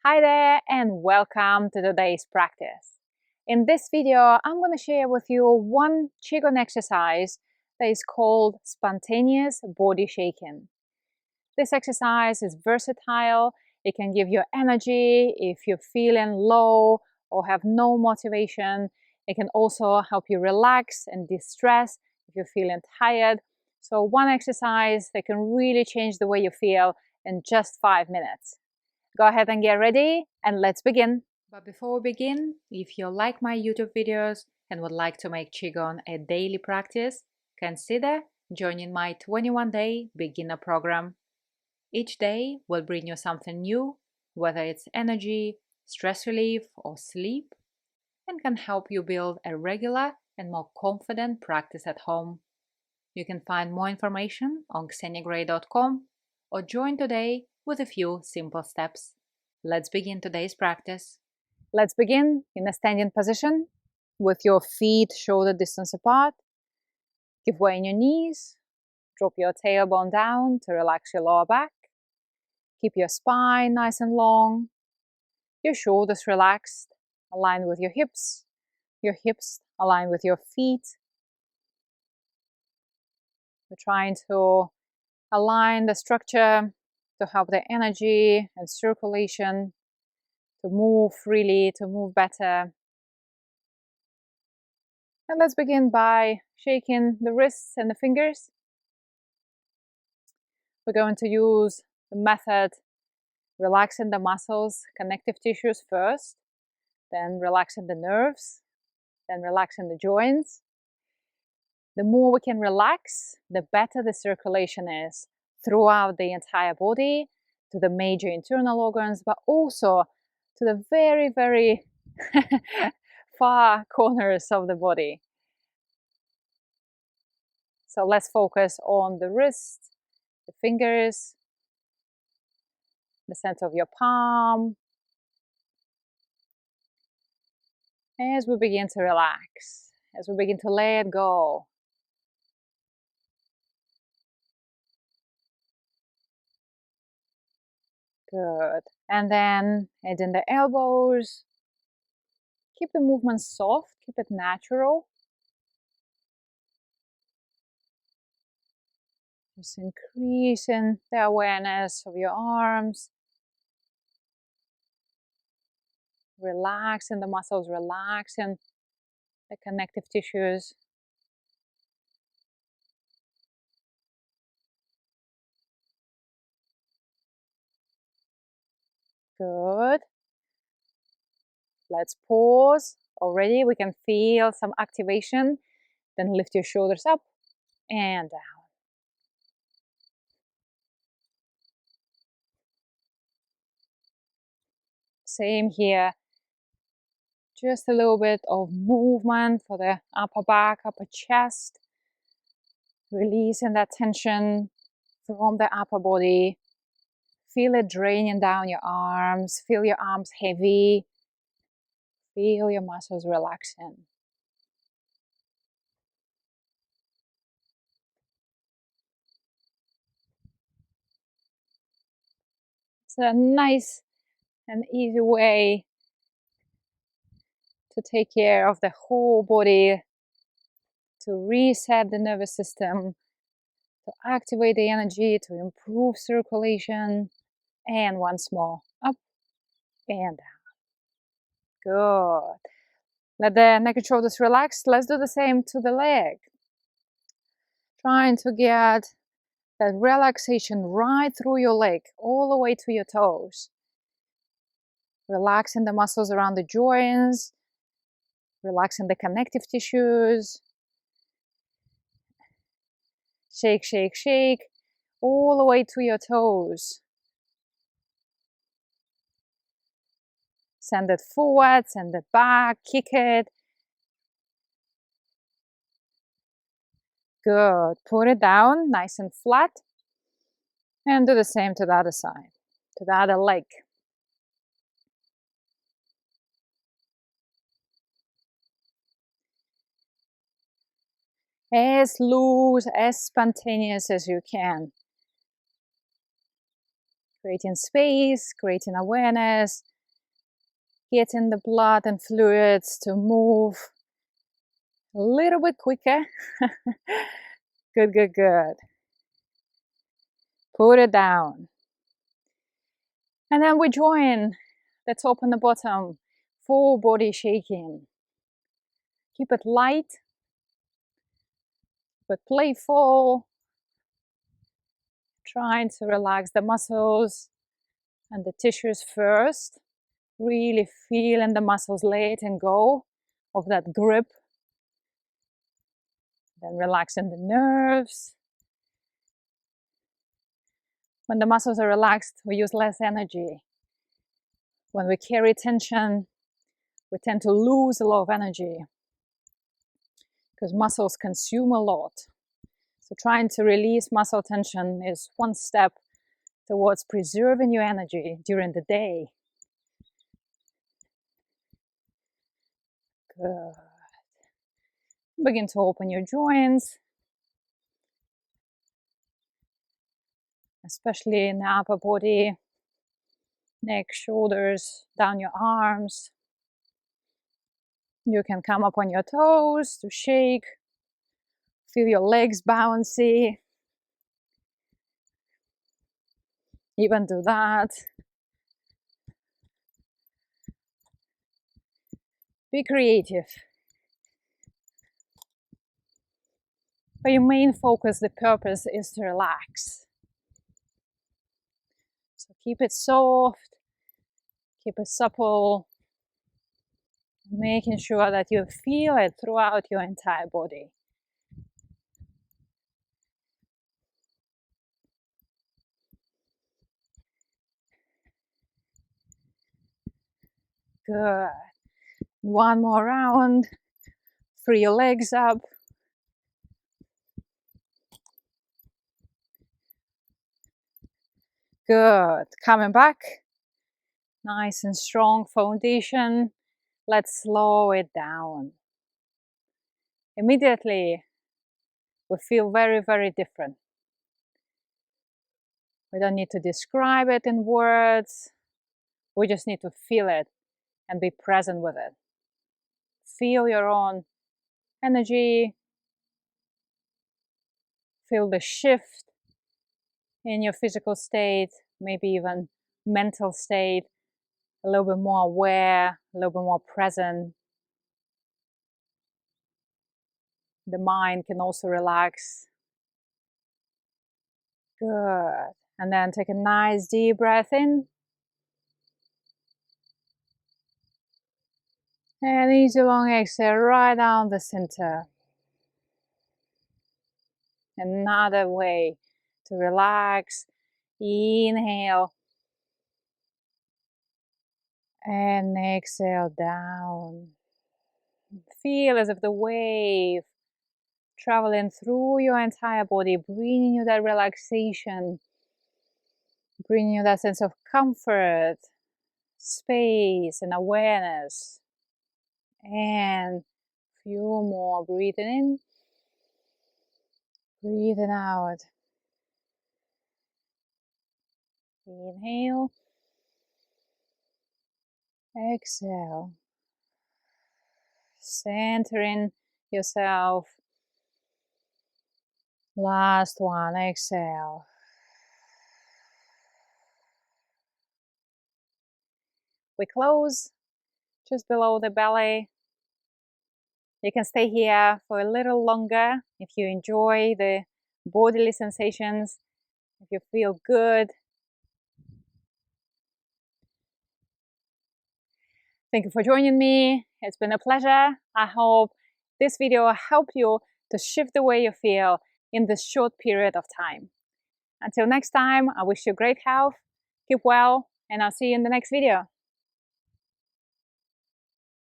Hi there and welcome to today's practice. In this video, I'm going to share with you one Qigong exercise that is called spontaneous body shaking. This exercise is versatile. It can give you energy if you're feeling low or have no motivation. It can also help you relax and de-stress if you're feeling tired. So one exercise that can really change the way you feel in just 5 minutes. Go ahead and get ready and let's begin. But before we begin, if you like my YouTube videos and would like to make Qigong a daily practice, consider joining my 21-day beginner program. Each day will bring you something new, whether it's energy, stress relief, or sleep, and can help you build a regular and more confident practice at home. You can find more information on xeniagray.com or join today with a few simple steps. Let's begin today's practice. Let's begin in a standing position with your feet shoulder distance apart. Give way in your knees. Drop your tailbone down to relax your lower back. Keep your spine nice and long. Your shoulders relaxed, aligned with your hips. Your hips aligned with your feet. We're trying to align the structure to help the energy and circulation to move freely, to move better. And let's begin by shaking the wrists and the fingers. We're going to use the method relaxing the muscles, connective tissues first, then relaxing the nerves, then relaxing the joints. The more we can relax, the better the circulation is throughout the entire body, to the major internal organs, but also to the very, very far corners of the body. So let's focus on the wrist, the fingers, the center of your palm, as we begin to relax, as we begin to let go. Good. And then adding the elbows. Keep the movement soft, keep it natural. Just increasing the awareness of your arms. Relaxing the muscles, relaxing the connective tissues. Good. Let's pause. Already we can feel some activation. Then lift your shoulders up and down. Same here. Just a little bit of movement for the upper back, upper chest. Releasing that tension from the upper body. Feel it draining down your arms. Feel your arms heavy. Feel your muscles relaxing. It's a nice and easy way to take care of the whole body, to reset the nervous system, to activate the energy, to improve circulation. And once more, up and down. Good. Let the neck and shoulders relax. Let's do the same to the leg. Trying to get that relaxation right through your leg, all the way to your toes. Relaxing the muscles around the joints, relaxing the connective tissues. Shake, shake, shake, all the way to your toes. Send it forward, send it back, kick it. Good. Put it down, nice and flat. And do the same to the other side, to the other leg. As loose, as spontaneous as you can. Creating space, creating awareness, getting the blood and fluids to move a little bit quicker. Good, good, good. Put it down. And then we join the top and the bottom, full body shaking. Keep it light, but playful. Trying to relax the muscles and the tissues first. Really feeling the muscles letting go of that grip. Then relaxing the nerves. When the muscles are relaxed, we use less energy. When we carry tension, we tend to lose a lot of energy because muscles consume a lot. So trying to release muscle tension is one step towards preserving your energy during the day. Good. Begin to open your joints, especially in the upper body, neck, shoulders, down your arms. You can come up on your toes to shake. Feel your legs bouncy. Even do that. Be creative. But your main focus, the purpose, is to relax. So keep it soft, keep it supple, making sure that you feel it throughout your entire body. Good. One more round. Free your legs up. Good. Coming back. Nice and strong foundation. Let's slow it down. Immediately, we feel very, very different. We don't need to describe it in words. We just need to feel it and be present with it. Feel your own energy. Feel the shift in your physical state, maybe even mental state, a little bit more aware, a little bit more present. The mind can also relax. Good. And then take a nice deep breath in. And easy long exhale right down the center. Another way to relax. Inhale. And exhale down. Feel as if the wave traveling through your entire body, bringing you that relaxation, bringing you that sense of comfort, space, and awareness. And a few more. Breathing in, breathing out. Inhale, exhale. Centering yourself. Last one, exhale. We close just below the belly. You can stay here for a little longer if you enjoy the bodily sensations, if you feel good. Thank you for joining me. It's been a pleasure. I hope this video helped you to shift the way you feel in this short period of time. Until next time, I wish you great health, keep well, and I'll see you in the next video.